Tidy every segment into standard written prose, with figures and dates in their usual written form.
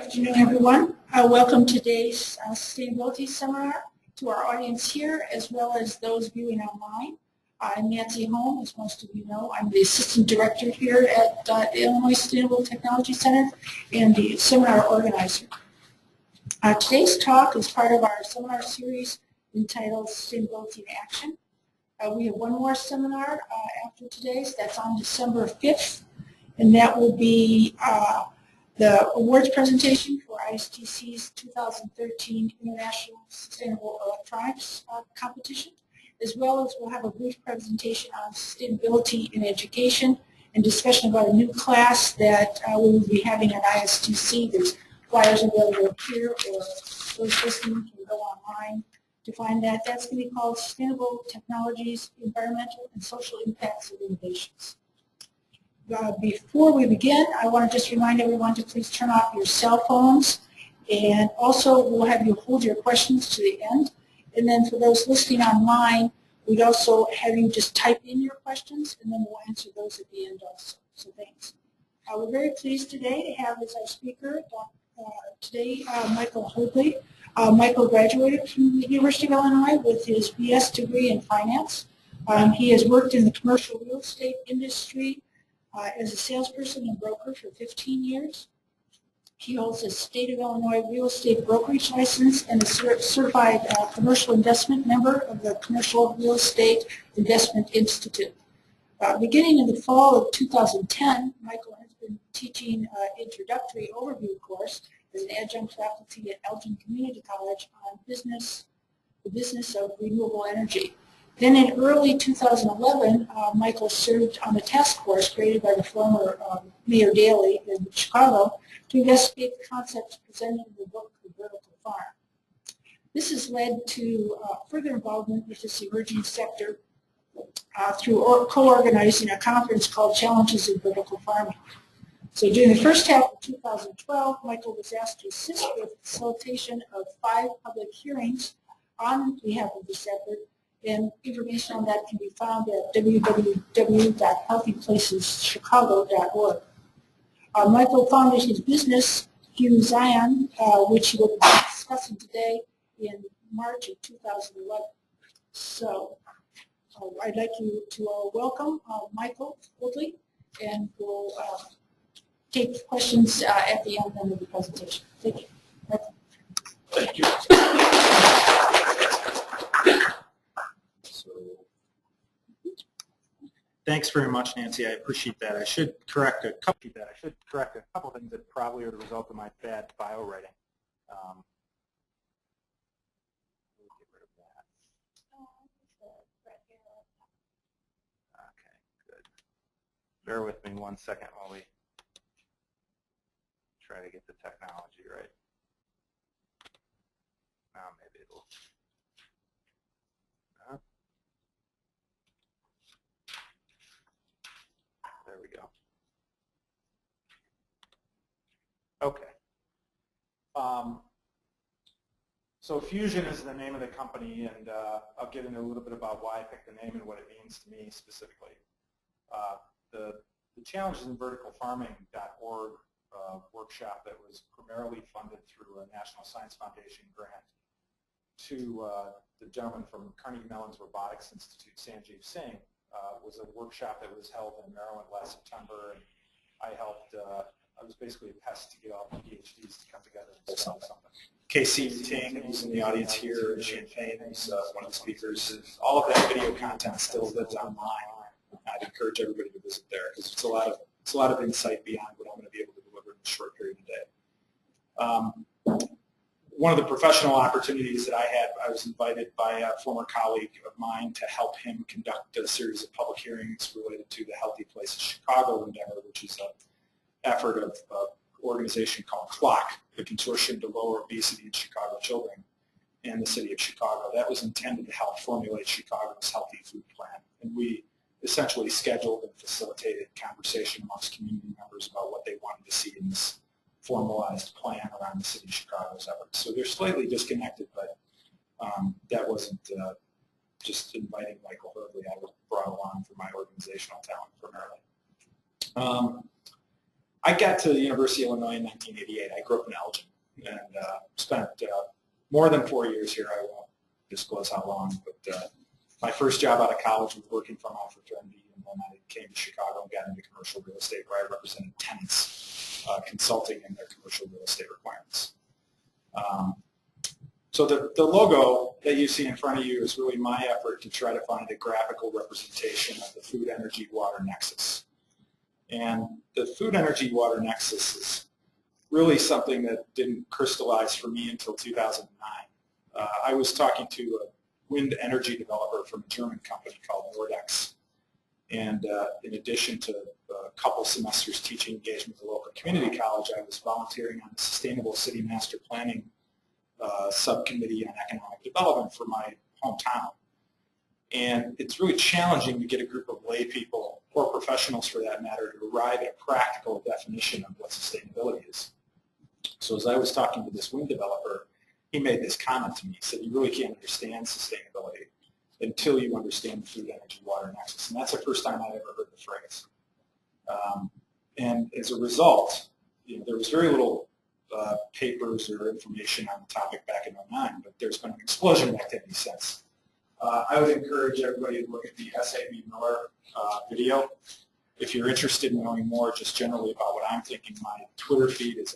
afternoon, everyone. Welcome to today's sustainability seminar to our audience here, as well as those viewing online. I'm Nancy Holm, as most of you know. I'm the Assistant Director here at the Illinois Sustainable Technology Center and the seminar organizer. Today's talk is part of our seminar series entitled Sustainability in Action. We have one more seminar after today's. That's on December 5th, and that will be the awards presentation for ISTC's 2013 International Sustainable Electronics Competition, as well as we'll have a brief presentation on sustainability in education and discussion about a new class that we will be having at ISTC. There's flyers available here, or those listening can go online to find that. That's going to be called Sustainable Technologies, Environmental and Social Impacts of Innovations. Before we begin, I want to just remind everyone to please turn off your cell phones, and also we'll have you hold your questions to the end. And then for those listening online, we'd also have you just type in your questions, and then we'll answer those at the end also. So thanks. We're very pleased today to have as our speaker Michael Hoadley. Michael graduated from the University of Illinois with his BS degree in finance. He has worked in the commercial real estate industry as a salesperson and broker for 15 years. He holds a State of Illinois real estate brokerage license and is a certified commercial investment member of the Commercial Real Estate Investment Institute. Beginning in the fall of 2010, Michael has been teaching an introductory overview course as an adjunct faculty at Elgin Community College on the business of renewable energy. Then in early 2011, Michael served on a task force created by the former Mayor Daley in Chicago to investigate the concepts presented in the book, The Vertical Farm. This has led to further involvement with this emerging sector through co-organizing a conference called Challenges in Vertical Farming. So during the first half of 2012, Michael was asked to assist with facilitation of 5 public hearings on behalf of this effort, and information on that can be found at www.healthyplaceschicago.org. Michael founded his business, Hugh Zion, which he will be discussing today, in March of 2011. So I'd like you to welcome Michael Hoadley, and we'll take questions at the end of the presentation. Thank you. Michael. Thank you. Thanks very much, Nancy. I appreciate that. I should correct a couple things that probably are the result of my bad bio writing. We'll get rid of that. Okay, good. Bear with me 1 second while we try to get the technology right. Maybe it'll. There we go. Okay. So Fusion is the name of the company, and I'll get into a little bit about why I picked the name and what it means to me specifically. The Challenges in Vertical Farming.org workshop that was primarily funded through a National Science Foundation grant to the gentleman from Carnegie Mellon's Robotics Institute, Sanjeev Singh, was a workshop that was held in Maryland last September, and I helped, I was basically a pest to get all the PhDs to come together and discuss something. Casey Ting, who's in the audience here, and Champagne, who's one of the speakers. All of that video content still lives online. I'd encourage everybody to visit there because it's a lot of insight beyond what I'm going to be able to deliver in a short period of day. One of the professional opportunities that I had, I was invited by a former colleague of mine to help him conduct a series of public hearings related to the Healthy Places Chicago endeavor, which is an effort of an organization called CLOC, the Consortium to Lower Obesity in Chicago Children, and the City of Chicago. That was intended to help formulate Chicago's healthy food plan. And we essentially scheduled and facilitated conversation amongst community members about what they wanted to see in this formalized plan around the City of Chicago's efforts. So they're slightly disconnected, but that wasn't just inviting Michael Hoadley. I was brought along for my organizational talent primarily. I got to the University of Illinois in 1988. I grew up in Elgin and spent more than 4 years here. I won't disclose how long, but my first job out of college was working for my fraternity, and then I came to Chicago and got into commercial real estate where I represented tenants consulting in their commercial real estate requirements. So the logo that you see in front of you is really my effort to try to find a graphical representation of the food, energy, water nexus. And the food, energy, water nexus is really something that didn't crystallize for me until 2009. I was talking to a wind energy developer from a German company called Nordex. And in addition to a couple semesters teaching engagement at the local community college, I was volunteering on the Sustainable City Master Planning subcommittee on economic development for my hometown. And it's really challenging to get a group of lay people, or professionals for that matter, to arrive at a practical definition of what sustainability is. So as I was talking to this wind developer, he made this comment to me. He said, you really can't understand sustainability until you understand the food, energy, water nexus. And that's the first time I've ever heard the phrase. And as a result, there was very little papers or information on the topic back in 2009, but there's been an explosion of activity since. I would encourage everybody to look at the S.A.B. Miller video. If you're interested in knowing more just generally about what I'm thinking, my Twitter feed is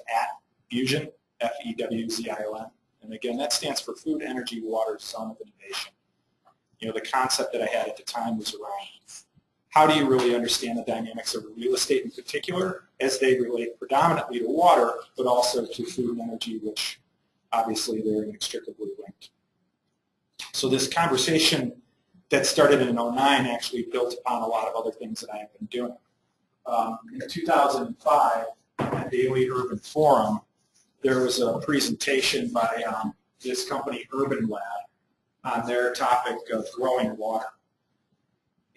@Fusion, F-E-W-Z-I-O-N. And again, that stands for Food, Energy, Water, Zone of Innovation. The concept that I had at the time was around how do you really understand the dynamics of real estate in particular as they relate predominantly to water, but also to food and energy, which obviously they're inextricably linked. So this conversation that started in 2009 actually built upon a lot of other things that I have been doing. In 2005, at Daily Urban Forum, there was a presentation by this company, Urban Lab, on their topic of growing water.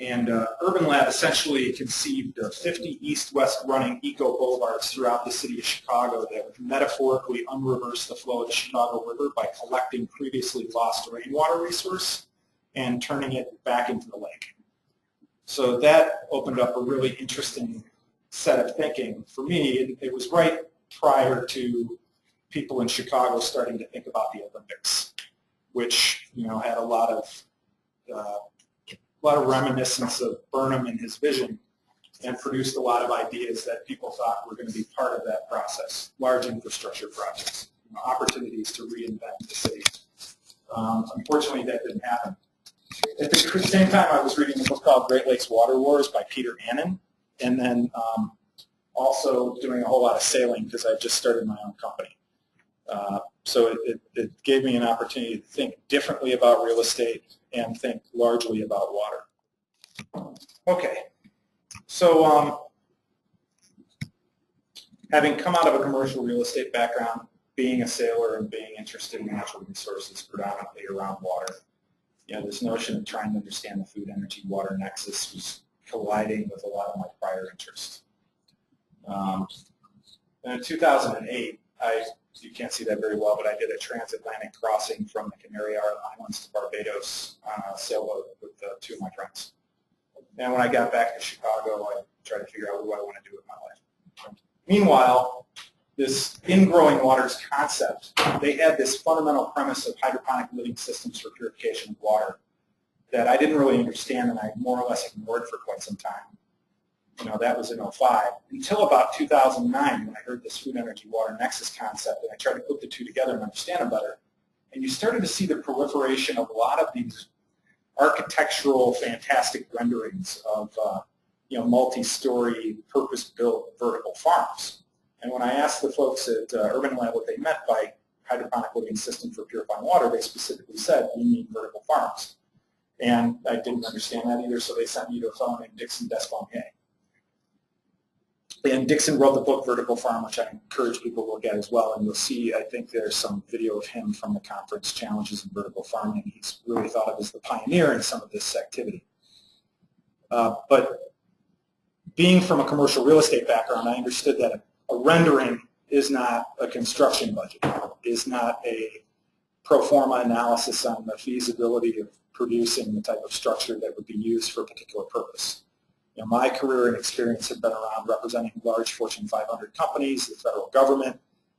And Urban Lab essentially conceived of 50 east-west running eco-boulevards throughout the city of Chicago that would metaphorically unreverse the flow of the Chicago River by collecting previously lost rainwater resource and turning it back into the lake. So that opened up a really interesting set of thinking. For me, it was right prior to people in Chicago starting to think about the Olympics, which had a lot of reminiscence of Burnham and his vision, and produced a lot of ideas that people thought were going to be part of that process, large infrastructure projects, opportunities to reinvent the city. Unfortunately, that didn't happen. At the same time, I was reading a book called Great Lakes Water Wars by Peter Annan, and then also doing a whole lot of sailing because I just started my own company. So it gave me an opportunity to think differently about real estate and think largely about water. Okay, so having come out of a commercial real estate background, being a sailor and being interested in natural resources predominantly around water, this notion of trying to understand the food, energy, water nexus was colliding with a lot of my prior interests. And in 2008, you can't see that very well, but I did a transatlantic crossing from the Canary Islands to Barbados on a sailboat with two of my friends. And when I got back to Chicago, I tried to figure out what do I want to do with my life. Meanwhile, this ingrowing waters concept, they had this fundamental premise of hydroponic living systems for purification of water that I didn't really understand and I more or less ignored for quite some time. That was in 2005, until about 2009 when I heard this food, energy, water nexus concept, and I tried to put the two together and understand them better. And you started to see the proliferation of a lot of these architectural, fantastic renderings of multi-story, purpose-built vertical farms. And when I asked the folks at Urban Lab what they meant by hydroponic living system for purifying water, they specifically said, we mean vertical farms. And I didn't understand that either, so they sent me to a fellow named Dixon Despontier. And Dixon wrote the book Vertical Farm, which I encourage people to look at as well. And you'll see, I think there's some video of him from the conference, Challenges in Vertical Farming. He's really thought of as the pioneer in some of this activity. But being from a commercial real estate background, I understood that a rendering is not a construction budget, is not a pro forma analysis on the feasibility of producing the type of structure that would be used for a particular purpose. My career and experience have been around representing large Fortune 500 companies, the federal government,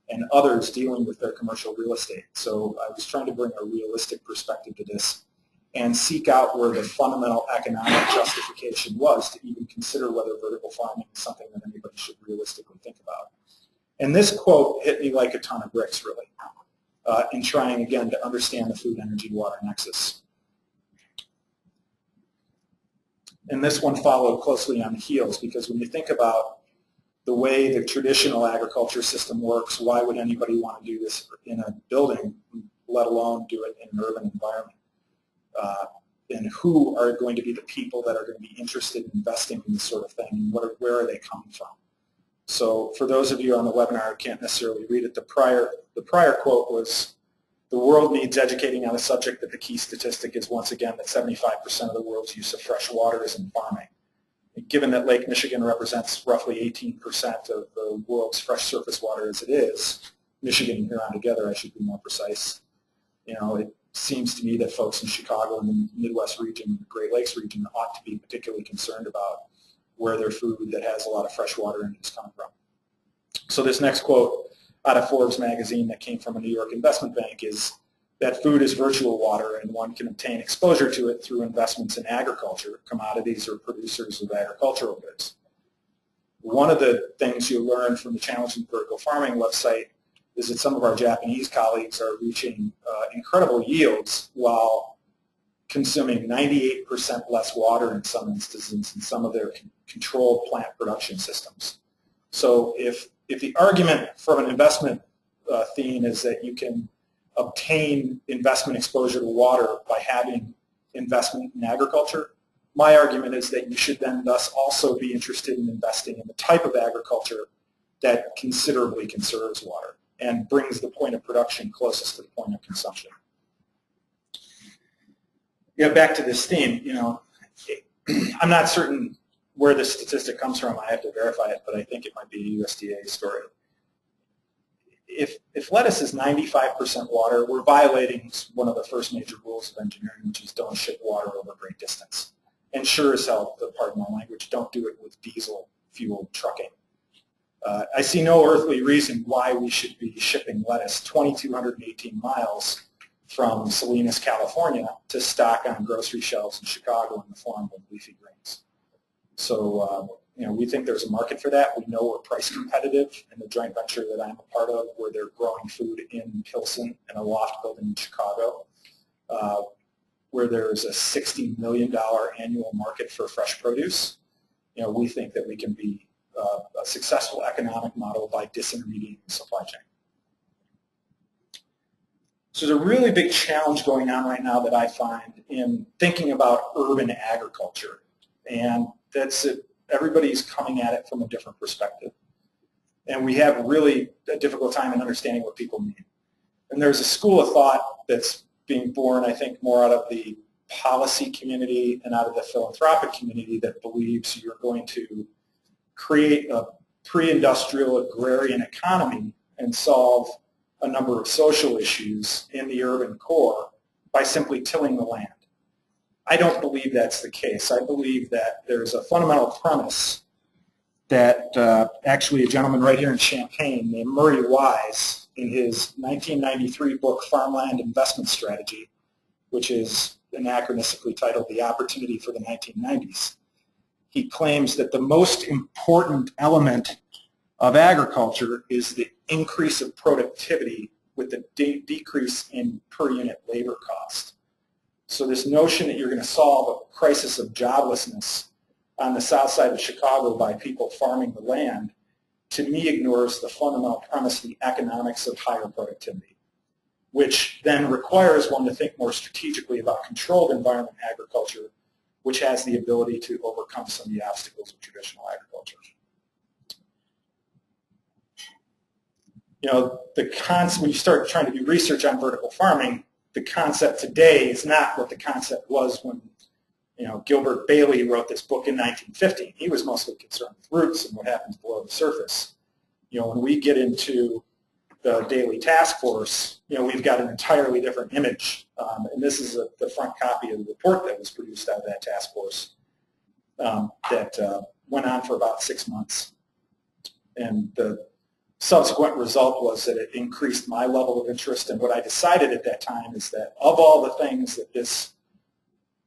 and others dealing with their commercial real estate. So I was trying to bring a realistic perspective to this and seek out where the fundamental economic justification was to even consider whether vertical farming is something that anybody should realistically think about. And this quote hit me like a ton of bricks, really, in trying, again, to understand the food, energy, water nexus. And this one followed closely on the heels, because when you think about the way the traditional agriculture system works, why would anybody want to do this in a building, let alone do it in an urban environment? And who are going to be the people that are going to be interested in investing in this sort of thing, and where are they coming from? So for those of you on the webinar who can't necessarily read it, the prior quote was, "The world needs educating on a subject that the key statistic is once again that 75% of the world's use of fresh water is in farming. Given that Lake Michigan represents roughly 18% of the world's fresh surface water as it is, Michigan and Huron together, I should be more precise, it seems to me that folks in Chicago and the Midwest region, the Great Lakes region, ought to be particularly concerned about where their food that has a lot of fresh water in it is coming from." So this next quote out of Forbes magazine that came from a New York investment bank is that food is virtual water, and one can obtain exposure to it through investments in agriculture, commodities, or producers of agricultural goods. One of the things you learn from the Challenging Vertical Farming website is that some of our Japanese colleagues are reaching incredible yields while consuming 98% less water in some instances in some of their controlled plant production systems. So if the argument from an investment theme is that you can obtain investment exposure to water by having investment in agriculture, my argument is that you should then thus also be interested in investing in the type of agriculture that considerably conserves water and brings the point of production closest to the point of consumption. Back to this theme, I'm not certain where this statistic comes from. I have to verify it, but I think it might be a USDA story. If lettuce is 95% water, we're violating one of the first major rules of engineering, which is don't ship water over a great distance. And sure as hell, pardon my language, don't do it with diesel-fueled trucking. I see no earthly reason why we should be shipping lettuce 2,218 miles from Salinas, California, to stock on grocery shelves in Chicago in the form of leafy greens. So, we think there's a market for that. We know we're price competitive in the joint venture that I'm a part of, where they're growing food in Pilsen in a loft building in Chicago, where there's a $60 million annual market for fresh produce. We think that we can be a successful economic model by disintermediating the supply chain. So there's a really big challenge going on right now that I find in thinking about urban agriculture, and that's it. Everybody's coming at it from a different perspective, and we have really a difficult time in understanding what people mean. And there's a school of thought that's being born, I think, more out of the policy community and out of the philanthropic community that believes you're going to create a pre-industrial agrarian economy and solve a number of social issues in the urban core by simply tilling the land. I don't believe that's the case. I believe that there's a fundamental premise that actually a gentleman right here in Champaign named Murray Wise, in his 1993 book, Farmland Investment Strategy, which is anachronistically titled The Opportunity for the 1990s, he claims that the most important element of agriculture is the increase of productivity with the decrease in per unit labor cost. So this notion that you're going to solve a crisis of joblessness on the south side of Chicago by people farming the land, to me ignores the fundamental premise of the economics of higher productivity, which then requires one to think more strategically about controlled environment agriculture, which has the ability to overcome some of the obstacles of traditional agriculture. When you start trying to do research on vertical farming, the concept today is not what the concept was when Gilbert Bailey wrote this book in 1950. He was mostly concerned with roots and what happens below the surface. When we get into the daily task force, we've got an entirely different image. And this is the front copy of the report that was produced out of that task force. that went on for about 6 months. And the subsequent result was that it increased my level of interest, and what I decided at that time is that of all the things that this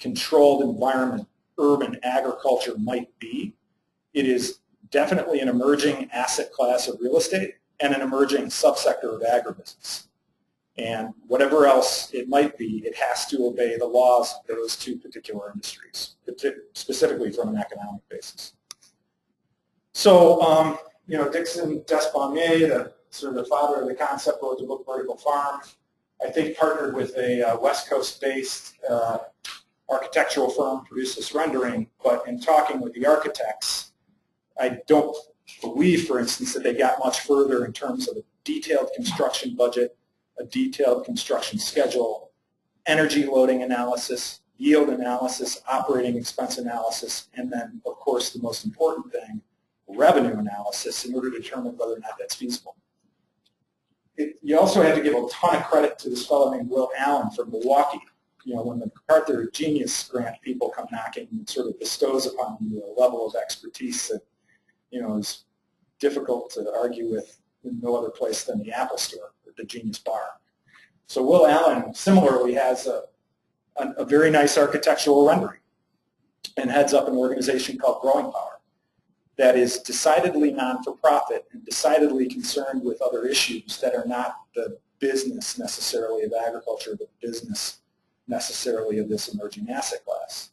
controlled environment, urban agriculture might be, it is definitely an emerging asset class of real estate and an emerging subsector of agribusiness. And whatever else it might be, it has to obey the laws of those two particular industries, specifically from an economic basis. So, Dixon Despommier, the sort of the father of the concept, wrote the book Vertical Farm. I think partnered with a West Coast-based architectural firm, produced this rendering. But in talking with the architects, I don't believe, for instance, that they got much further in terms of a detailed construction budget, a detailed construction schedule, energy loading analysis, yield analysis, operating expense analysis, and then, of course, the most important thing, revenue analysis in order to determine whether or not that's feasible. You also have to give a ton of credit to this fellow named Will Allen from Milwaukee. When the MacArthur Genius Grant people come knocking, it sort of bestows upon you a level of expertise that, is difficult to argue with in no other place than the Apple Store or the Genius Bar. So Will Allen similarly has a very nice architectural rendering and heads up an organization called Growing Power that is decidedly non-for-profit and decidedly concerned with other issues that are not the business necessarily of agriculture, but business necessarily of this emerging asset class.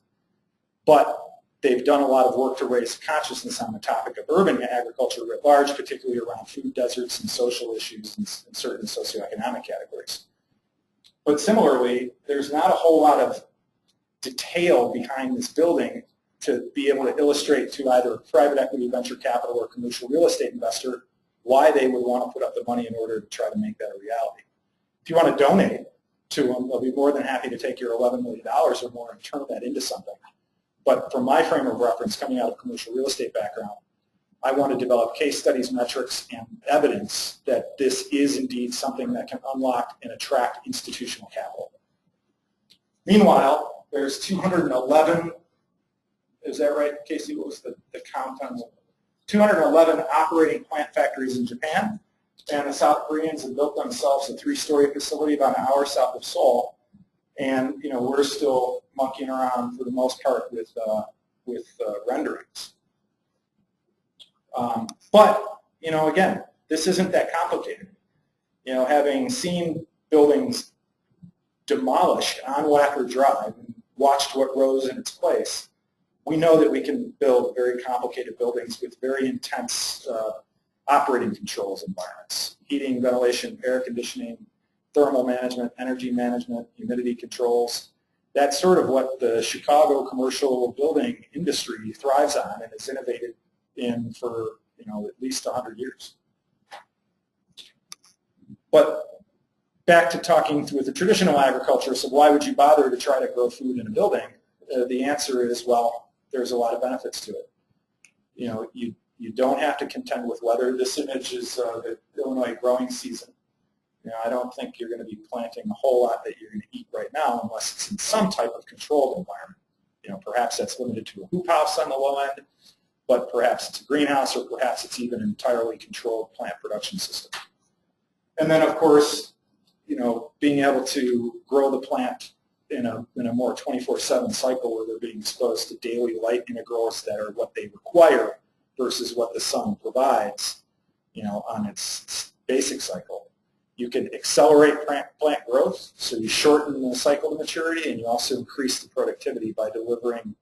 But they've done a lot of work to raise consciousness on the topic of urban agriculture writ large, particularly around food deserts and social issues in certain socioeconomic categories. But similarly, there's not a whole lot of detail behind this building to be able to illustrate to either a private equity, venture capital, or commercial real estate investor why they would want to put up the money in order to try to make that a reality. If you want to donate to them, they'll be more than happy to take your $11 million or more and turn that into something. But from my frame of reference, coming out of commercial real estate background, I want to develop case studies, metrics, and evidence that this is indeed something that can unlock and attract institutional capital. Meanwhile, there's 211, is that right, Casey? What was the count on 211 operating plant factories in Japan, and the South Koreans have built themselves a 3-story facility about an hour south of Seoul. And we're still monkeying around for the most part with renderings. But again, this isn't that complicated. Having seen buildings demolished on Wacker Drive and watched what rose in its place, we know that we can build very complicated buildings with very intense operating controls environments: heating, ventilation, air conditioning, thermal management, energy management, humidity controls. That's sort of what the Chicago commercial building industry thrives on and has innovated in for at least 100 years. But back to talking with the traditional agriculture, so why would you bother to try to grow food in a building? The answer is, well, there's a lot of benefits to it. You don't have to contend with weather. This image is the Illinois growing season. I don't think you're going to be planting a whole lot that you're going to eat right now unless it's in some type of controlled environment. Perhaps that's limited to a hoop house on the low end, but perhaps it's a greenhouse, or perhaps it's even an entirely controlled plant production system. And then, of course, being able to grow the plant in a more 24/7 cycle where they're being exposed to daily light integrals that are what they require versus what the sun provides, on its basic cycle. You can accelerate plant growth, so you shorten the cycle to maturity, and you also increase the productivity by delivering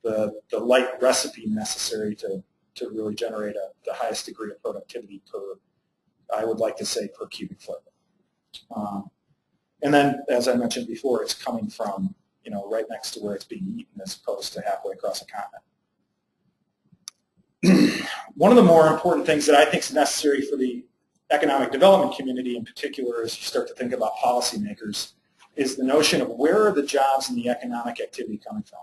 the light recipe necessary to really generate the highest degree of productivity per, I would like to say, per cubic foot. And then, as I mentioned before, it's coming from, right next to where it's being eaten as opposed to halfway across a continent. One of the more important things that I think is necessary for the economic development community in particular, as you start to think about policymakers, is the notion of where are the jobs and the economic activity coming from.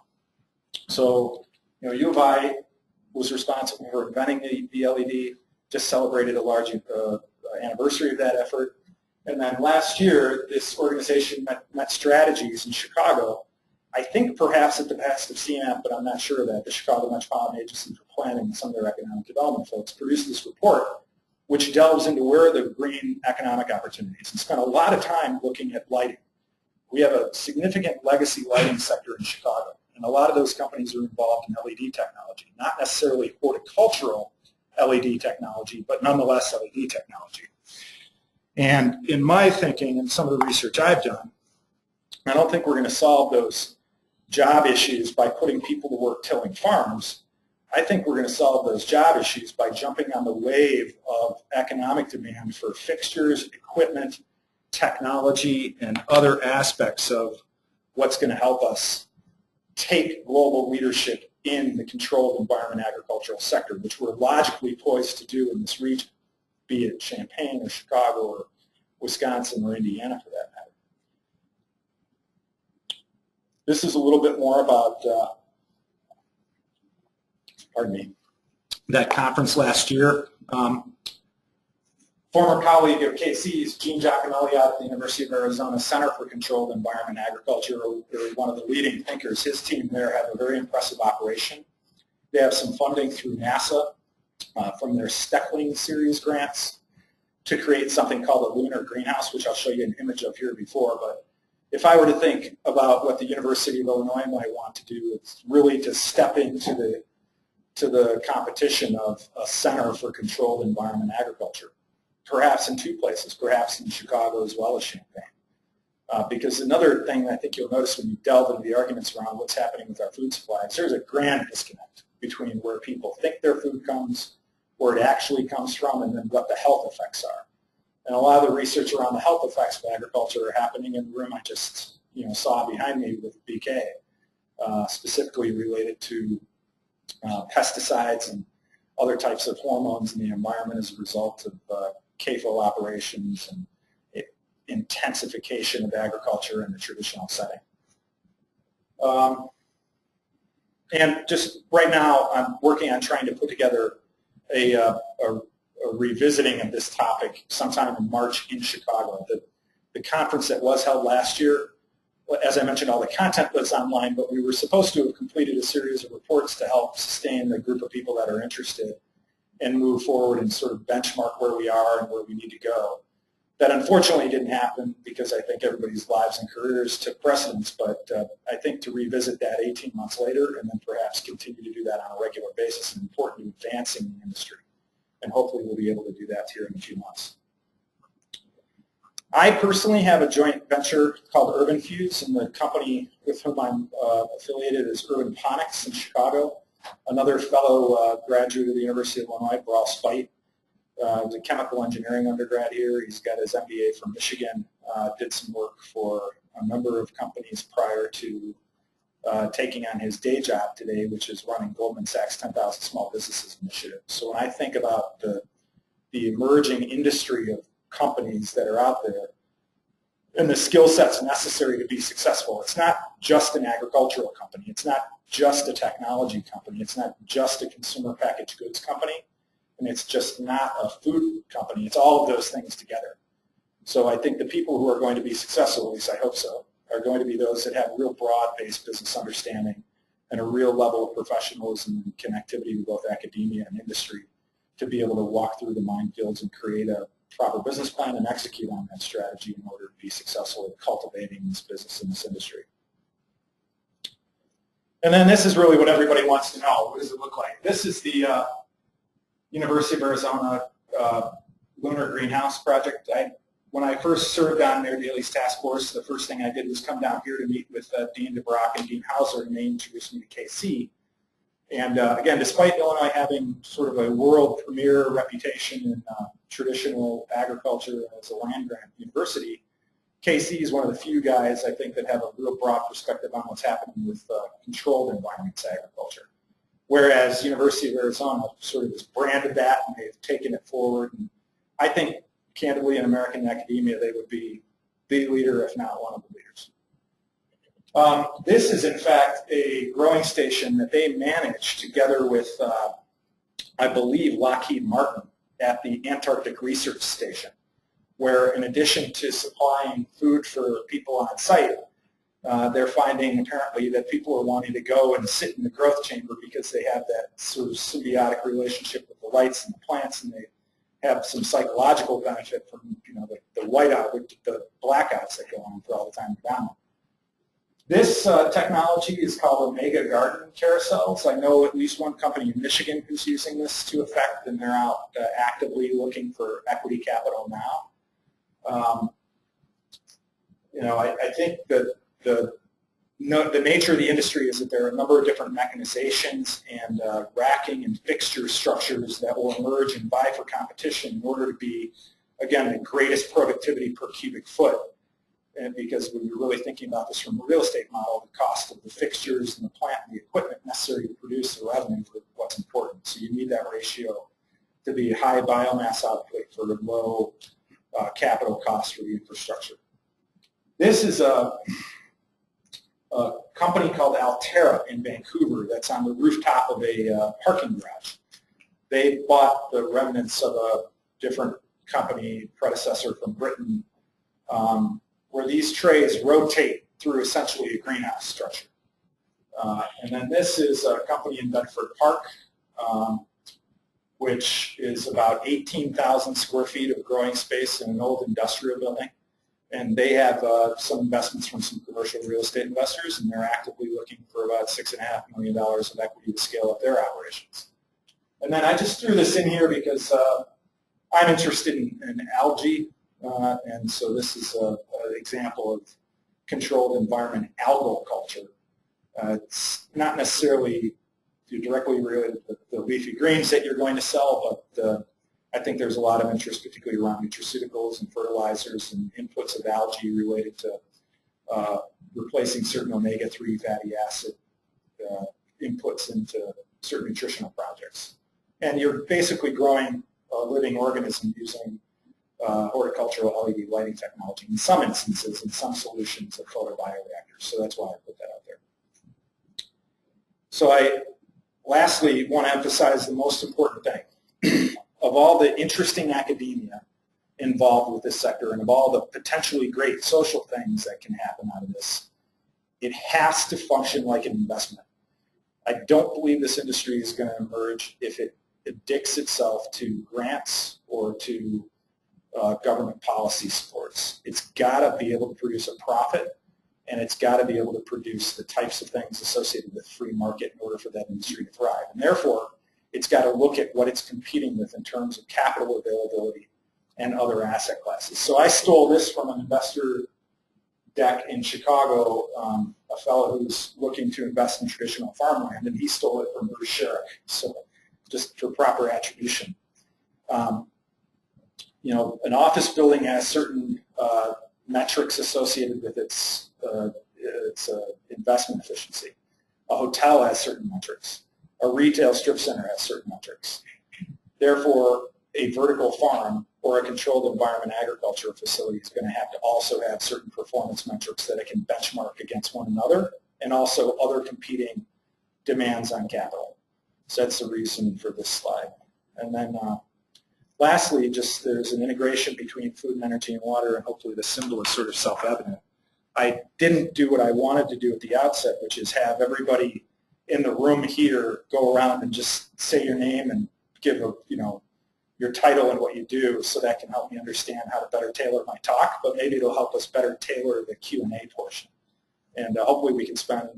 So, U of I was responsible for inventing the LED, just celebrated a large anniversary of that effort. And then last year, this organization, Met Strategies in Chicago, I think perhaps at the behest of CMAP, but I'm not sure of that, the Chicago Metropolitan Agency for Planning and some of their economic development folks produced this report which delves into where are the green economic opportunities and spent a lot of time looking at lighting. We have a significant legacy lighting sector in Chicago, and a lot of those companies are involved in LED technology, not necessarily horticultural LED technology, but nonetheless LED technology. And in my thinking and some of the research I've done, I don't think we're going to solve those job issues by putting people to work tilling farms. I think we're going to solve those job issues by jumping on the wave of economic demand for fixtures, equipment, technology, and other aspects of what's going to help us take global leadership in the controlled environment agricultural sector, which we're logically poised to do in this region, be it Champaign or Chicago or Wisconsin or Indiana for that matter. This is a little bit more about, that conference last year. Former colleague of KC's, Gene Giacomelli out at the University of Arizona Center for Controlled Environment Agriculture, they're one of the leading thinkers. His team there have a very impressive operation. They have some funding through NASA from their Steckling series grants to create something called a lunar greenhouse, which I'll show you an image of here before. But if I were to think about what the University of Illinois might want to do, it's really to step into the competition of a center for controlled environment agriculture, perhaps in two places, perhaps in Chicago as well as Champaign. Because another thing I think you'll notice when you delve into the arguments around what's happening with our food supply is there's a grand disconnect between where people think their food comes, where it actually comes from, and then what the health effects are. And a lot of the research around the health effects of agriculture are happening in the room I just saw behind me with BK, specifically related to pesticides and other types of hormones in the environment as a result of CAFO operations and intensification of agriculture in the traditional setting. And just right now, I'm working on trying to put together a revisiting of this topic sometime in March in Chicago. The conference that was held last year, as I mentioned, all the content was online, but we were supposed to have completed a series of reports to help sustain the group of people that are interested and move forward and sort of benchmark where we are and where we need to go. That unfortunately didn't happen because I think everybody's lives and careers took precedence, but I think to revisit that 18 months later and then perhaps continue to do that on a regular basis is important to advancing the industry. And hopefully we'll be able to do that here in a few months. I personally have a joint venture called Urban Fuse, and the company with whom I'm affiliated is Urban Ponics in Chicago. Another fellow graduate of the University of Illinois, Bral Spite, was a chemical engineering undergrad here. He's got his MBA from Michigan, did some work for a number of companies prior to taking on his day job today, which is running Goldman Sachs 10,000 Small Businesses Initiative. So when I think about the emerging industry of companies that are out there and the skill sets necessary to be successful, it's not just an agricultural company. It's not just a technology company. It's not just a consumer packaged goods company. And it's just not a food company. It's all of those things together. So I think the people who are going to be successful, at least I hope so, are going to be those that have real broad-based business understanding and a real level of professionalism and connectivity with both academia and industry to be able to walk through the minefields and create a proper business plan and execute on that strategy in order to be successful in cultivating this business in this industry. And then this is really what everybody wants to know. What does it look like? This is the University of Arizona Lunar Greenhouse Project. When I first served on Mayor Daley's task force, the first thing I did was come down here to meet with Dean DeBrock and Dean Hauser, and they introduced me to KC. And again, despite Illinois having sort of a world premier reputation in traditional agriculture as a land-grant university, KC is one of the few guys, I think, that have a real broad perspective on what's happening with controlled environments agriculture. Whereas University of Arizona sort of has branded that and they've taken it forward. And I think, candidly, in American academia, they would be the leader, if not one of the leaders. This is, in fact, a growing station that they manage together with, I believe, Lockheed Martin at the Antarctic Research Station, where in addition to supplying food for people on site, they're finding apparently that people are wanting to go and sit in the growth chamber because they have that sort of symbiotic relationship with the lights and the plants, and they have some psychological benefit from the whiteout, the blackouts that go on for all the time down. This technology is called Omega Garden Carousels. I know at least one company in Michigan who's using this to effect, and they're out actively looking for equity capital now. I think that the nature of the industry is that there are a number of different mechanizations and racking and fixture structures that will emerge and vie for competition in order to be, again, the greatest productivity per cubic foot. And because when you're really thinking about this from a real estate model, the cost of the fixtures and the plant and the equipment necessary to produce the revenue is what's important. So you need that ratio to be high biomass output for low capital cost for the infrastructure. This is a company called Altera in Vancouver that's on the rooftop of a parking garage. They bought the remnants of a different company predecessor from Britain, where these trays rotate through essentially a greenhouse structure. And then this is a company in Bedford Park, which is about 18,000 square feet of growing space in an old industrial building. And they have some investments from some commercial real estate investors, and they're actively looking for about $6.5 million of equity to scale up their operations. And then I just threw this in here because I'm interested in algae, and so this is an example of controlled environment algal culture. It's not necessarily directly related to the leafy greens that you're going to sell, but I think there's a lot of interest, particularly around nutraceuticals and fertilizers and inputs of algae related to replacing certain omega-3 fatty acid inputs into certain nutritional projects. And you're basically growing a living organism using horticultural LED lighting technology in some instances, in some solutions of photobioreactors. So that's why I put that out there. So I lastly want to emphasize the most important thing. Of all the interesting academia involved with this sector and of all the potentially great social things that can happen out of this, it has to function like an investment. I don't believe this industry is going to emerge if it addicts itself to grants or to government policy supports. It's got to be able to produce a profit, and it's got to be able to produce the types of things associated with free market in order for that industry to thrive. And therefore, it's got to look at what it's competing with in terms of capital availability and other asset classes. So I stole this from an investor deck in Chicago, a fellow who's looking to invest in traditional farmland, and he stole it from Bruce Sherrick, so just for proper attribution. An office building has certain metrics associated with its investment efficiency. A hotel has certain metrics. A retail strip center has certain metrics. Therefore, a vertical farm or a controlled environment agriculture facility is going to have to also have certain performance metrics that it can benchmark against one another and also other competing demands on capital. So that's the reason for this slide. And then lastly, just there's an integration between food and energy and water, and hopefully the symbol is sort of self-evident. I didn't do what I wanted to do at the outset, which is have everybody in the room here go around and just say your name and give your title and what you do, so that can help me understand how to better tailor my talk, but maybe it'll help us better tailor the Q&A portion. And hopefully we can spend,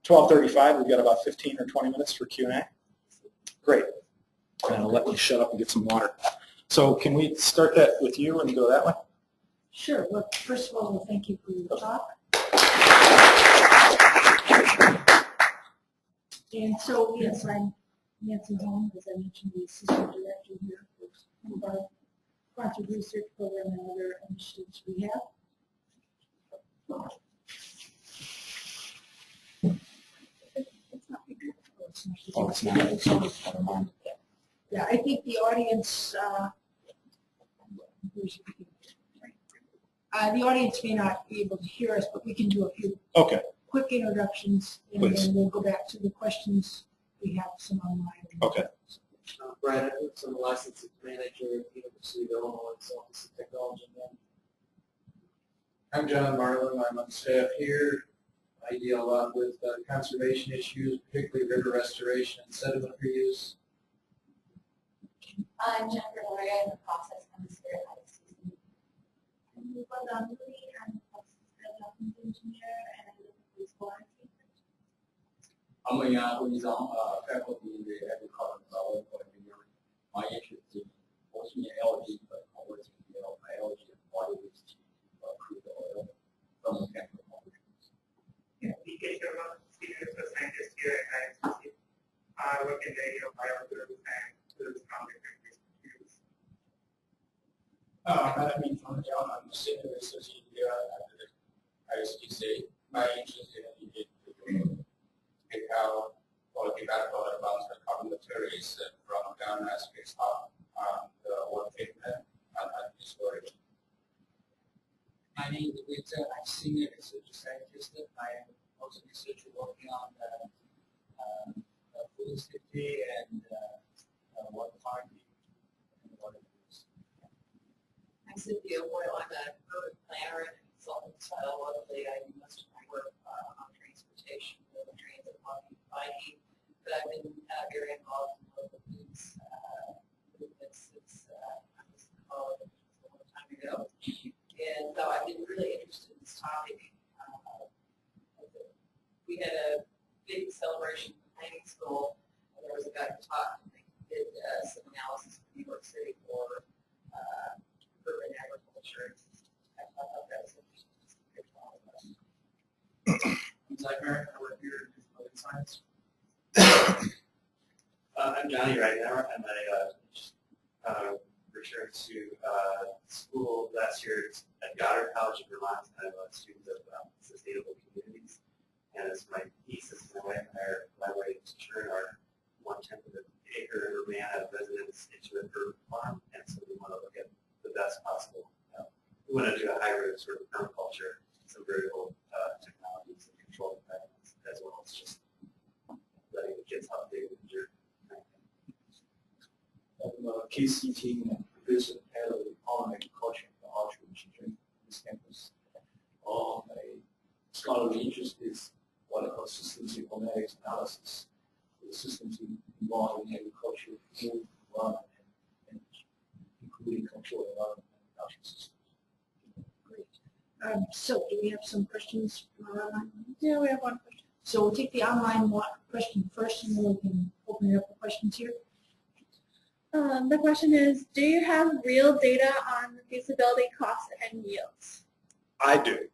12:35, we've got about 15 or 20 minutes for Q&A. Great. And it'll let me shut up and get some water. So can we start that with you and go that way? Sure. Well, first of all, thank you for your talk. And so, yes, I'm Nancy Holm, as I mentioned, the assistant director here for some of our sponsored research program and other initiatives we have. It's not. Yeah, I think the audience, may not be able to hear us, but we can do a few quick introductions, and then we'll go back to the questions we have some online. Okay. Brian Edwards, I'm a licensed manager at the University of Illinois Office of Technology. I'm John Marlin. I'm on staff here. I deal a lot with conservation issues, particularly river restoration and sediment reuse. I'm Jennifer Laurie. I'm the process chemist here at ICC. I'm Lupa Ganguly. I'm a development engineer and I live in Louisville. I'm a young faculty in the agricultural development engineering. My interest is mostly in algae, but I work in algae and water waste to crude oil from chemical molecules. Yeah, PK Sharma, senior research scientist here at ICC. I work in the area of biofuels and fluids content-based fuels. I'm in from John. I'm a senior research engineer at ISTC. My interest in how quality battle advanced carbon materials from down aspects of the water treatment and storage. My name is Victor. I'm senior research scientist. I am also researcher working on food safety and water farming and water use. I'm Cynthia Boyle. I'm a urban planner and consultant. Locally, I do most of my work on transportation, transit, walking, biking, but I've been very involved in local foods movements since I was in college a long time ago. And so I've been really interested in this topic. We had a big celebration at the planning school, and there was a guy who talked and did some analysis in New York City for urban agriculture. I thought that was interesting. I'm Zach Merrick. I work here in public science. I'm Johnny Reithammer. I'm a returned to school last year at Goddard College in Vermont. I'm a student of sustainable communities, and as my thesis, my wife and I are to turn our 1/10 of an acre Urbana residence into an urban farm, and so we want to look at the best possible. We want to do a hybrid sort of permaculture, some very old technologies and control environments, as well as just letting the kids help dig and dirt. I'm a KCT and producer head of the Department of Agriculture and Horticulture Engineering on this campus. My scholarly interest is what I call systems informatics analysis. The systems involved in agriculture, food, environment, and including control environment and production systems. Great. So do we have some questions from our online? Yeah, we have one question. So we'll take the online question first and then we can open it up for questions here. The question is, do you have real data on the feasibility costs and yields? I do.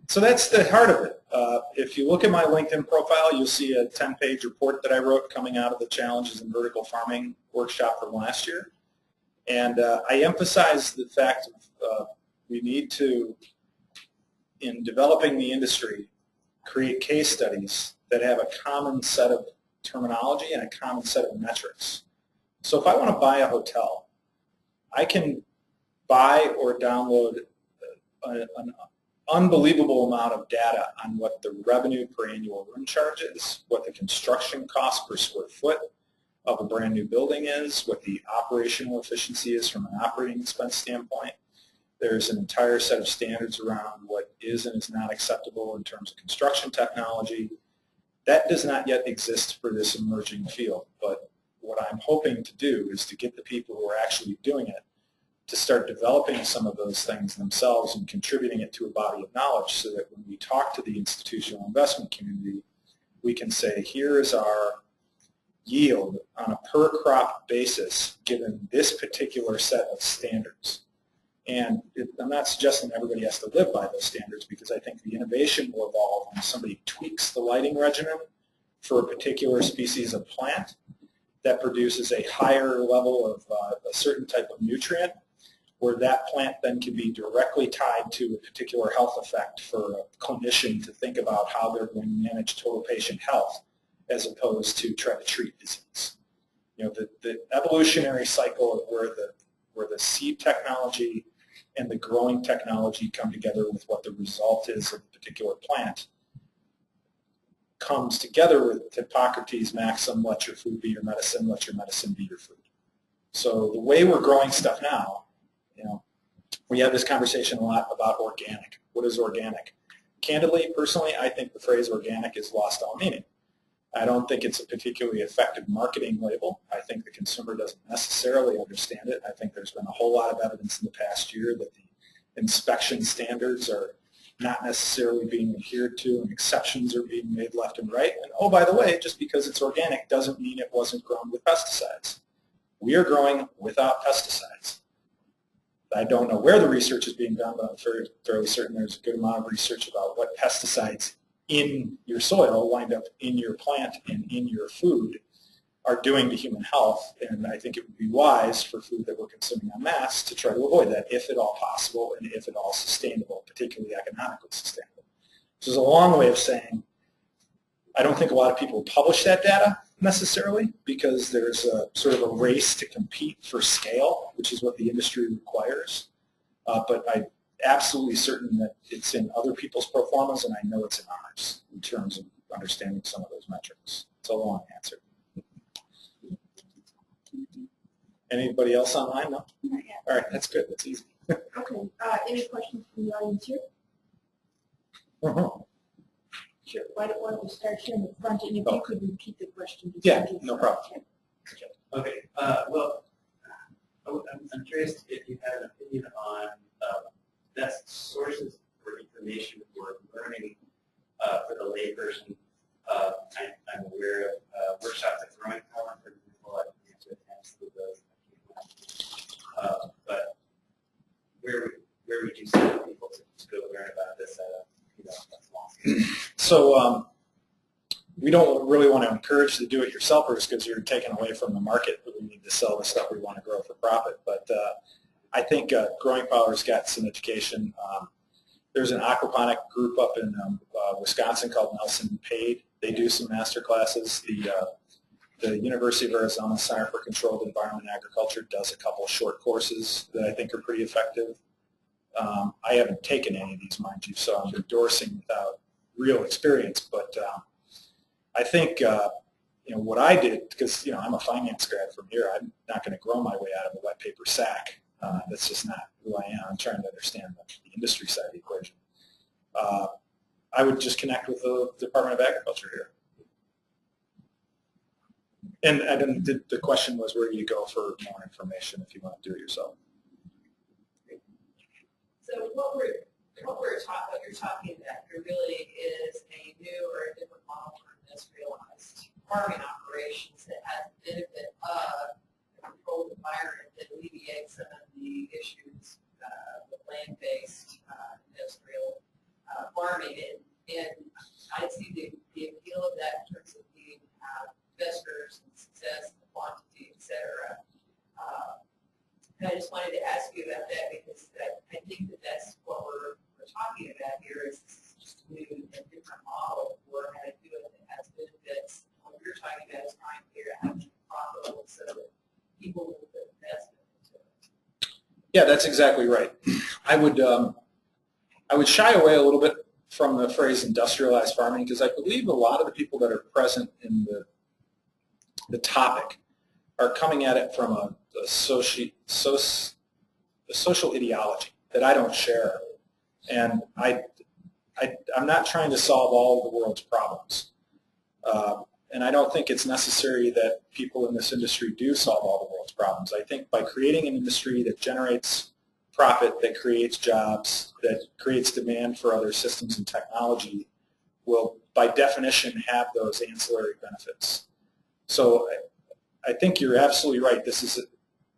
So that's the heart of it. If you look at my LinkedIn profile, you'll see a 10-page report that I wrote coming out of the Challenges in Vertical Farming workshop from last year. And I emphasize the fact of we need to, in developing the industry, create case studies that have a common set of terminology and a common set of metrics. So if I want to buy a hotel, I can buy or download an unbelievable amount of data on what the revenue per annual room charge is, what the construction cost per square foot of a brand new building is, what the operational efficiency is from an operating expense standpoint. There's an entire set of standards around what is and is not acceptable in terms of construction technology. That does not yet exist for this emerging field, but what I'm hoping to do is to get the people who are actually doing it to start developing some of those things themselves and contributing it to a body of knowledge so that when we talk to the institutional investment community, we can say, here is our yield on a per crop basis given this particular set of standards. And I'm not suggesting everybody has to live by those standards because I think the innovation will evolve when somebody tweaks the lighting regimen for a particular species of plant that produces a higher level of a certain type of nutrient, where that plant then can be directly tied to a particular health effect for a clinician to think about how they're going to manage total patient health as opposed to try to treat disease. You know, the evolutionary cycle of where the seed technology and the growing technology come together with what the result is of a particular plant comes together with Hippocrates' maxim, let your food be your medicine, let your medicine be your food. So the way we're growing stuff now, you know, We have this conversation a lot about organic. What is organic? Candidly, personally, I think the phrase organic has lost all meaning. I don't think it's a particularly effective marketing label. I think the consumer doesn't necessarily understand it. I think there's been a whole lot of evidence in the past year that the inspection standards are not necessarily being adhered to and exceptions are being made left and right. And oh, by the way, just because it's organic doesn't mean it wasn't grown with pesticides. We are growing without pesticides. I don't know where the research is being done, but I'm fairly certain there's a good amount of research about what pesticides in your soil wind up in your plant and in your food are doing to human health. And I think it would be wise for food that we're consuming en masse to try to avoid that if at all possible and if at all sustainable, particularly economically sustainable. This is a long way of saying I don't think a lot of people publish that data necessarily because there's a sort of a race to compete for scale, which is what the industry requires. But I'm absolutely certain that it's in other people's pro formas, and I know it's in ours in terms of understanding some of those metrics. It's a long answer. Anybody else online? No? Not yet. All right, that's good. That's easy. Okay. Any questions from the audience here? Sure. Why don't we start here in the front, and if you could repeat the question. Yeah, no problem. Okay. Well, I'm curious if you have an opinion on best sources for information for learning for the layperson. I'm aware of workshops at Growing Power, for example. I can attend some of those. But where would you send people to go learn about this at a small scale? So we don't really want to encourage the do-it-yourselfers because you're taking away from the market that we need to sell the stuff we want to grow for profit. But I think Growing Power's got some education. There's an aquaponic group up in Wisconsin called Nelson Paid. They do some master classes. The University of Arizona Center for Controlled Environment and Agriculture does a couple of short courses that I think are pretty effective. I haven't taken any of these, mind you, so I'm endorsing without real experience. But I think what I did, because I'm a finance grad from here, I'm not going to grow my way out of a wet paper sack. That's just not who I am. I'm trying to understand the industry side of the equation. I would just connect with the Department of Agriculture here. And the question was, where do you go for more information if you want to do it yourself? So what you're talking about here really is a new or a different model for industrialized farming operations that has the benefit of a controlled environment that alleviates some of the issues with land-based industrial farming. And I see the appeal of that in terms of being investors and success, and quantity, et cetera. And I just wanted to ask you about that because I think that's what we're talking about here is just a new and different model for how to do it that has benefits. What you're talking about is trying to figure out how to be profitable so that people will put investment into it. Yeah, that's exactly right. I would shy away a little bit from the phrase industrialized farming because I believe a lot of the people that are present in the topic are coming at it from a social ideology that I don't share. And I'm not trying to solve all of the world's problems. And I don't think it's necessary that people in this industry do solve all the world's problems. I think by creating an industry that generates profit, that creates jobs, that creates demand for other systems and technology will, by definition, have those ancillary benefits. So I think you're absolutely right. This is,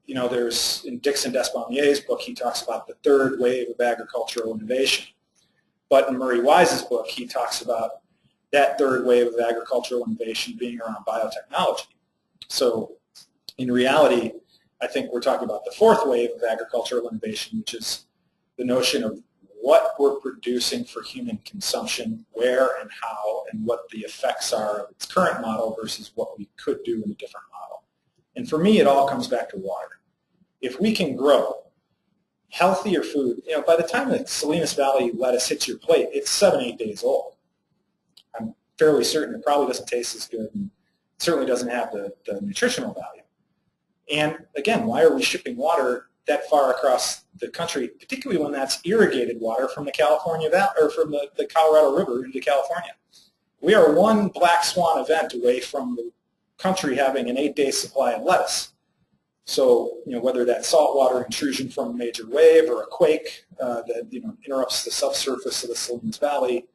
there's in Dixon Despommiers' book, he talks about the third wave of agricultural innovation. But in Murray Wise's book, he talks about that third wave of agricultural innovation being around biotechnology. So in reality, I think we're talking about the fourth wave of agricultural innovation, which is the notion of what we're producing for human consumption, where and how, and what the effects are of its current model versus what we could do in a different model. And for me, it all comes back to water. If we can grow healthier food, by the time that Salinas Valley lettuce hits your plate, it's 7-8 days old. I'm fairly certain it probably doesn't taste as good and certainly doesn't have the nutritional value. And again, why are we shipping water that far across the country, particularly when that's irrigated water from the California Valley or from the Colorado River into California. We are one black swan event away from the country having an 8-day supply of lettuce. So, whether that's saltwater intrusion from a major wave or a quake that interrupts the subsurface of the Salinas Valley,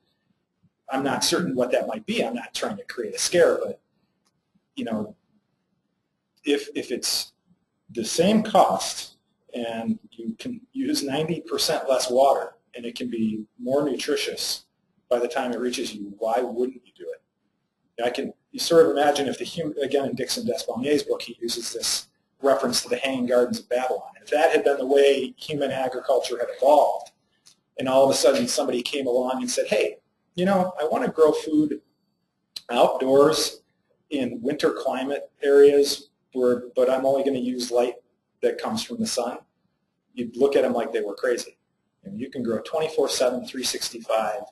I'm not certain what that might be. I'm not trying to create a scare, but if it's the same cost and you can use 90% less water and it can be more nutritious by the time it reaches you, why wouldn't you do it? You sort of imagine if again in Dixon Despommiers' book, he uses this reference to the Hanging Gardens of Babylon. If that had been the way human agriculture had evolved, and all of a sudden somebody came along and said, hey, I want to grow food outdoors in winter climate areas, but I'm only going to use light that comes from the sun, you'd look at them like they were crazy. You can grow 24/7, 365,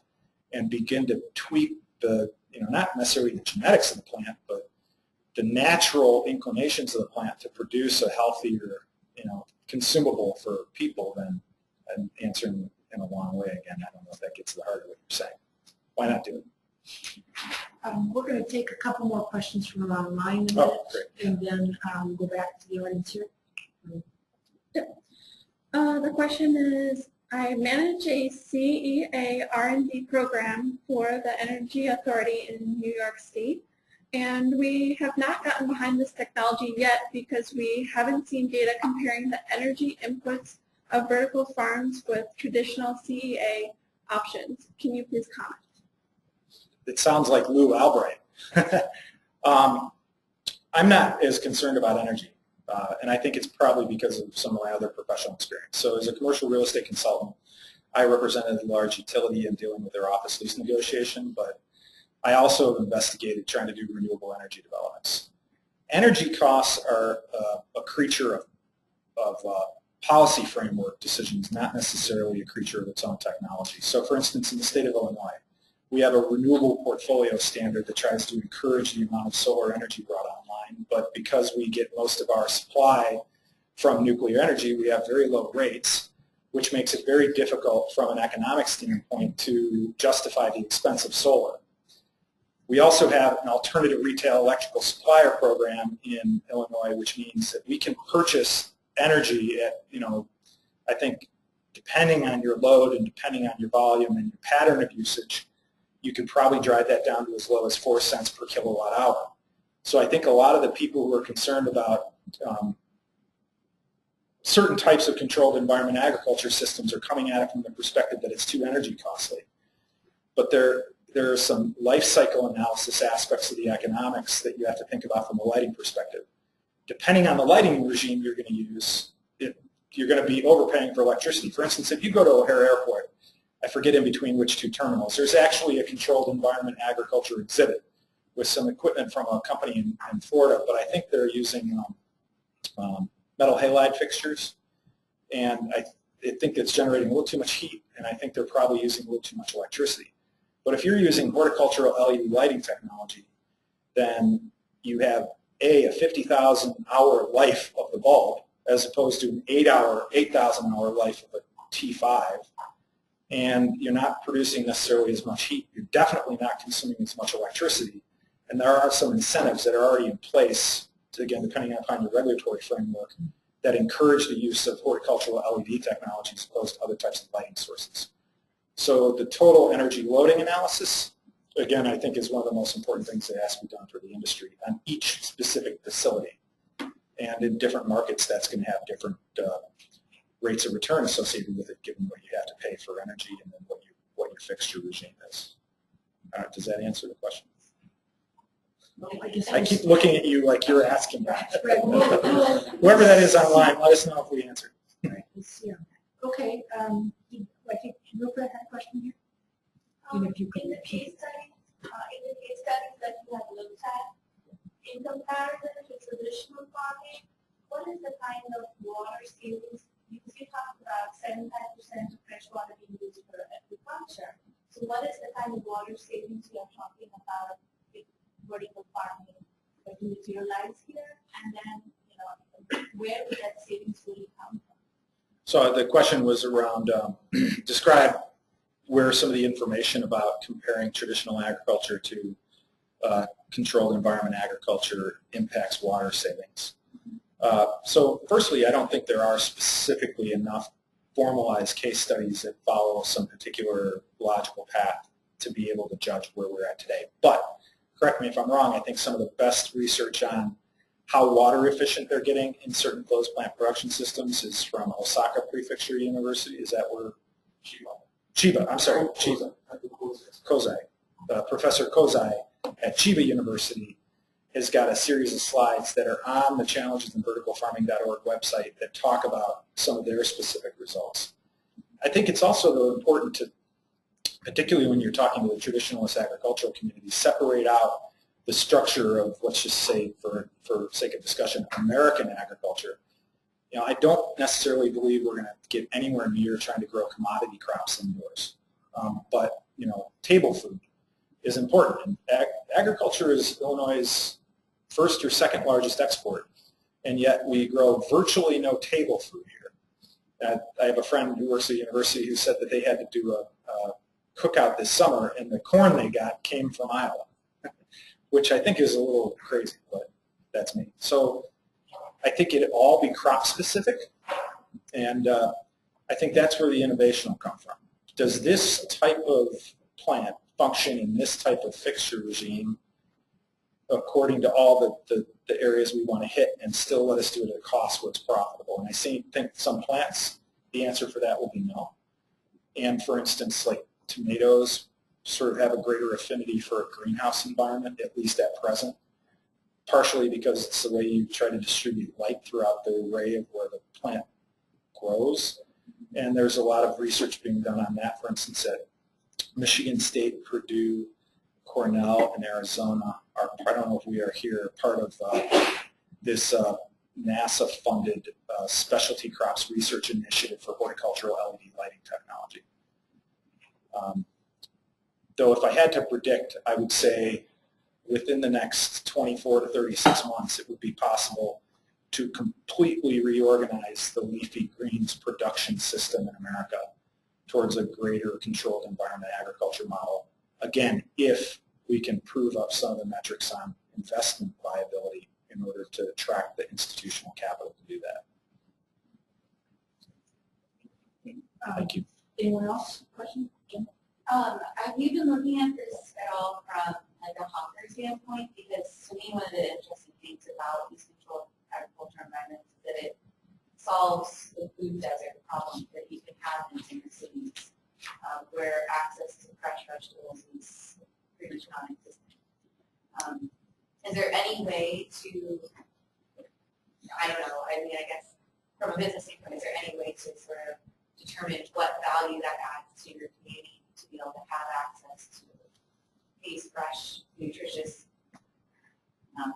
and begin to tweak the, not necessarily the genetics of the plant, but the natural inclinations of the plant to produce a healthier, consumable for people. Then I'm answering in a long way again. I don't know if that gets to the heart of what you're saying. Why not do it? We're going to take a couple more questions from online in a minute, and then go back to the audience here. The question is, I manage a CEA R&D program for the Energy Authority in New York State, and we have not gotten behind this technology yet because we haven't seen data comparing the energy inputs of vertical farms with traditional CEA options. Can you please comment? It sounds like Lou Albright. I'm not as concerned about energy, and I think it's probably because of some of my other professional experience. So as a commercial real estate consultant, I represented a large utility in dealing with their office lease negotiation, but I also have investigated trying to do renewable energy developments. Energy costs are a creature of policy framework decisions, not necessarily a creature of its own technology. So for instance, in the state of Illinois, we have a renewable portfolio standard that tries to encourage the amount of solar energy brought online, but because we get most of our supply from nuclear energy, we have very low rates, which makes it very difficult from an economic standpoint to justify the expense of solar. We also have an alternative retail electrical supplier program in Illinois, which means that we can purchase energy at, I think depending on your load and depending on your volume and your pattern of usage, you can probably drive that down to as low as 4 cents per kilowatt hour. So I think a lot of the people who are concerned about certain types of controlled environment agriculture systems are coming at it from the perspective that it's too energy costly. But there are some life cycle analysis aspects of the economics that you have to think about from a lighting perspective. Depending on the lighting regime you're going to use, you're going to be overpaying for electricity. For instance, if you go to O'Hare Airport, I forget in between which two terminals, there's actually a controlled environment agriculture exhibit with some equipment from a company in Florida, but I think they're using metal halide fixtures, and I think it's generating a little too much heat, and I think they're probably using a little too much electricity. But if you're using horticultural LED lighting technology, then you have a 50,000 hour life of the bulb as opposed to an 8,000 hour life of a T5, and you're not producing necessarily as much heat. You're definitely not consuming as much electricity, and there are some incentives that are already in place, again, depending upon your regulatory framework, that encourage the use of horticultural LED technology as opposed to other types of lighting sources. So the total energy loading analysis, again, I think is one of the most important things that has to be done for the industry on each specific facility. And in different markets, that's going to have different rates of return associated with it, given what you have to pay for energy and then what your fixture regime is. Does that answer the question? I keep looking at you like you're asking that. Whoever that is online, let us know if we answered. Okay. I think Rupa had a question here. In the case studies that you have looked at, in comparison to traditional farming, what is the kind of water savings? Because you talked about 75% of fresh water being used for agriculture. So what is the kind of water savings you are talking about with vertical farming that you materialize here? And then, where would that savings really come from? So the question was around describe where some of the information about comparing traditional agriculture to controlled environment agriculture impacts water savings. So firstly, I don't think there are specifically enough formalized case studies that follow some particular logical path to be able to judge where we're at today. But correct me if I'm wrong, I think some of the best research on how water efficient they're getting in certain closed plant production systems is from Osaka Prefecture University. Is that where? Chiba, I'm sorry, Chiba. Kozai. Professor Kozai at Chiba University has got a series of slides that are on the challengesinverticalfarming.org website that talk about some of their specific results. I think it's also, though, important to, particularly when you're talking to the traditionalist agricultural community, separate out the structure of, let's just say, for sake of discussion, American agriculture. You know, I don't necessarily believe we're going to get anywhere near trying to grow commodity crops indoors. But, you know, table food is important. Agriculture is Illinois' first or second largest export, and yet we grow virtually no table food here. I have a friend who works at a university who said that they had to do a cookout this summer, and the corn they got came from Iowa, which I think is a little crazy, but that's me. So I think it'd all be crop specific, and I think that's where the innovation will come from. Does this type of plant function in this type of fixture regime according to all the areas we want to hit and still let us do it at a cost where it's profitable? And I think some plants, the answer for that will be no. And for instance, like tomatoes sort of have a greater affinity for a greenhouse environment, at least at present, partially because it's the way you try to distribute light throughout the array of where the plant grows. And there's a lot of research being done on that, for instance, at Michigan State, Purdue, Cornell, and Arizona. I don't know if we are here, part of this NASA-funded specialty crops research initiative for horticultural LED lighting technology. Though if I had to predict, I would say within the next 24 to 36 months, it would be possible to completely reorganize the leafy greens production system in America towards a greater controlled environment agriculture model. Again, if we can prove up some of the metrics on investment viability in order to attract the institutional capital to do that. Thank you. Anyone else? Question? Jim? Have you been looking at this at all from like a hunger standpoint? Because to me, one of the interesting things about these controlled agriculture environments is that it solves the food desert problem that you can have in inner cities, where access to fresh vegetables is pretty much non-existent. Is there any way to, I don't know, I mean, I guess from a business standpoint, is there any way to sort of determine what value that adds to your community to be able to have access to these fresh, nutritious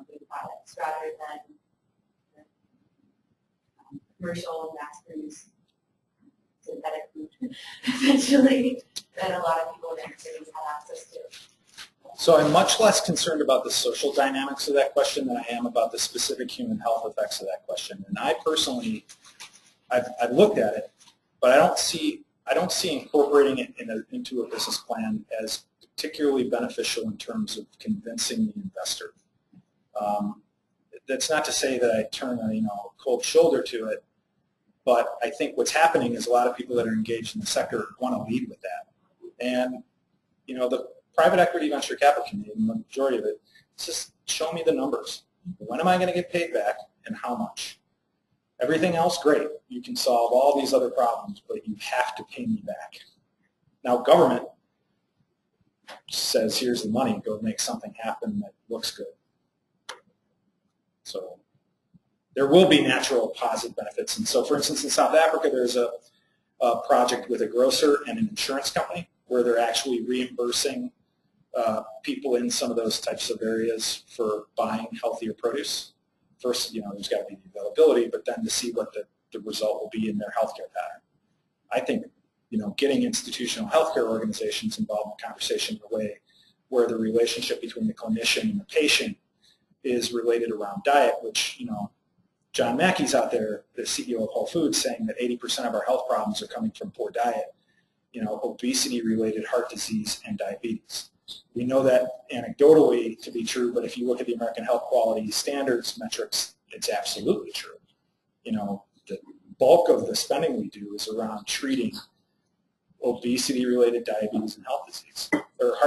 food products rather than commercial mass-produced synthetic food, essentially, that a lot of people in inner cities have access to? So I'm much less concerned about the social dynamics of that question than I am about the specific human health effects of that question. And I personally, I've looked at it, but I don't see incorporating it into a business plan as particularly beneficial in terms of convincing the investor. That's not to say that I turn a cold shoulder to it, but I think what's happening is a lot of people that are engaged in the sector want to lead with that. And the private equity venture capital community, the majority of it, it's just show me the numbers. When am I going to get paid back and how much? Everything else, great. You can solve all these other problems, but you have to pay me back. Now, government says, here's the money, go make something happen that looks good. So there will be natural positive benefits. And so, for instance, in South Africa, there's a project with a grocer and an insurance company where they're actually reimbursing people in some of those types of areas for buying healthier produce. First, there's got to be the availability, but then to see what the result will be in their healthcare pattern. I think, getting institutional healthcare organizations involved in the conversation in a way where the relationship between the clinician and the patient is related around diet, which, John Mackey's out there, the CEO of Whole Foods, saying that 80% of our health problems are coming from poor diet, obesity-related heart disease and diabetes. We know that anecdotally to be true, but if you look at the American Health Quality Standards metrics, it's absolutely true. The bulk of the spending we do is around treating obesity-related diabetes and heart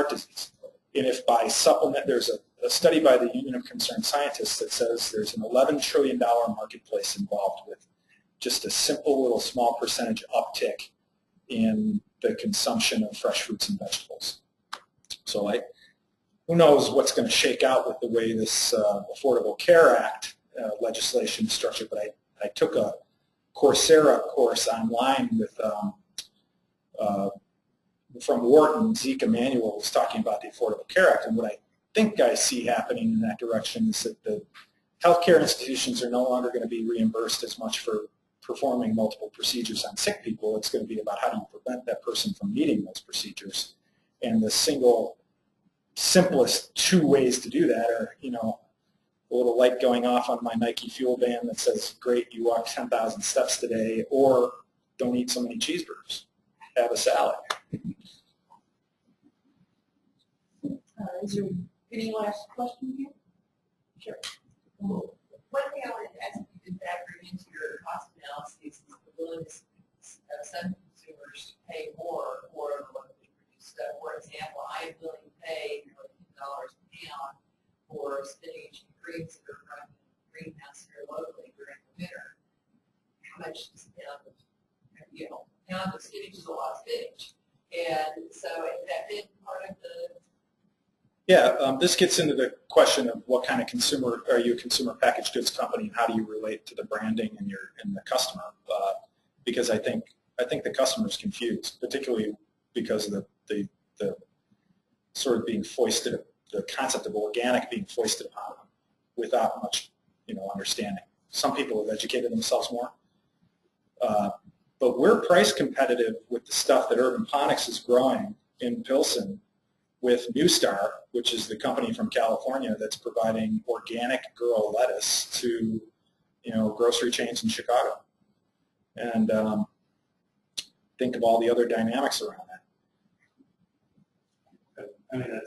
disease. And if by supplement, there's a study by the Union of Concerned Scientists that says there's an $11 trillion marketplace involved with just a simple little small percentage uptick in the consumption of fresh fruits and vegetables. So who knows what's going to shake out with the way this Affordable Care Act legislation is structured, but I took a Coursera course online with from Wharton. Zeke Emanuel was talking about the Affordable Care Act, and what I think I see happening in that direction is that the healthcare institutions are no longer going to be reimbursed as much for performing multiple procedures on sick people. It's going to be about how do you prevent that person from needing those procedures. And the simplest two ways to do that are, a little light going off on my Nike Fuel band that says, great, you walked 10,000 steps today, or don't eat so many cheeseburgers. Have a salad. Is there any last question here? Sure. One thing I wanted to ask you to factor into your cost analysis is the willingness of some consumers to pay more for the locally produced stuff. For example, I am willing to pay $10 a pound for spinach and greens that are grown in the greenhouse here locally during the winter. How much is a pound of, pound of spinach is a lot of spinach. And so has that been part of the... Yeah, this gets into the question of what kind of consumer, are you a consumer packaged goods company, and how do you relate to the branding and the customer? Because I think the customer is confused, particularly because of the sort of being foisted, the concept of organic being foisted upon them without much understanding. Some people have educated themselves more, but we're price competitive with the stuff that Urban Ponics is growing in Pilsen with New Star, which is the company from California that's providing organic girl lettuce to, grocery chains in Chicago. And think of all the other dynamics around that. I mean,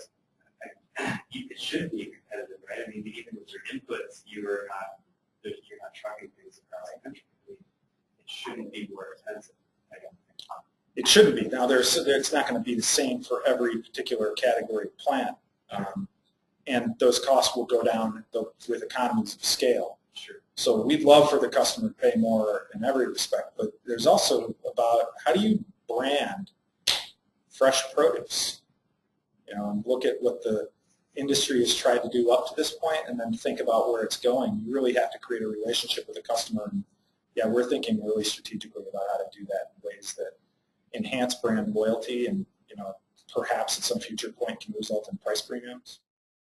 it should be competitive, right? I mean, even with your inputs, you're not trucking things across the country. It shouldn't be more expensive, I don't think. It shouldn't be. Now, it's not going to be the same for every particular category of plant, and those costs will go down with economies of scale. Sure. So we'd love for the customer to pay more in every respect, but there's also about how do you brand fresh produce, and look at what the industry has tried to do up to this point, and then think about where it's going. You really have to create a relationship with the customer, and yeah, we're thinking really strategically about how to do that in ways that enhance brand loyalty and, perhaps at some future point can result in price premiums.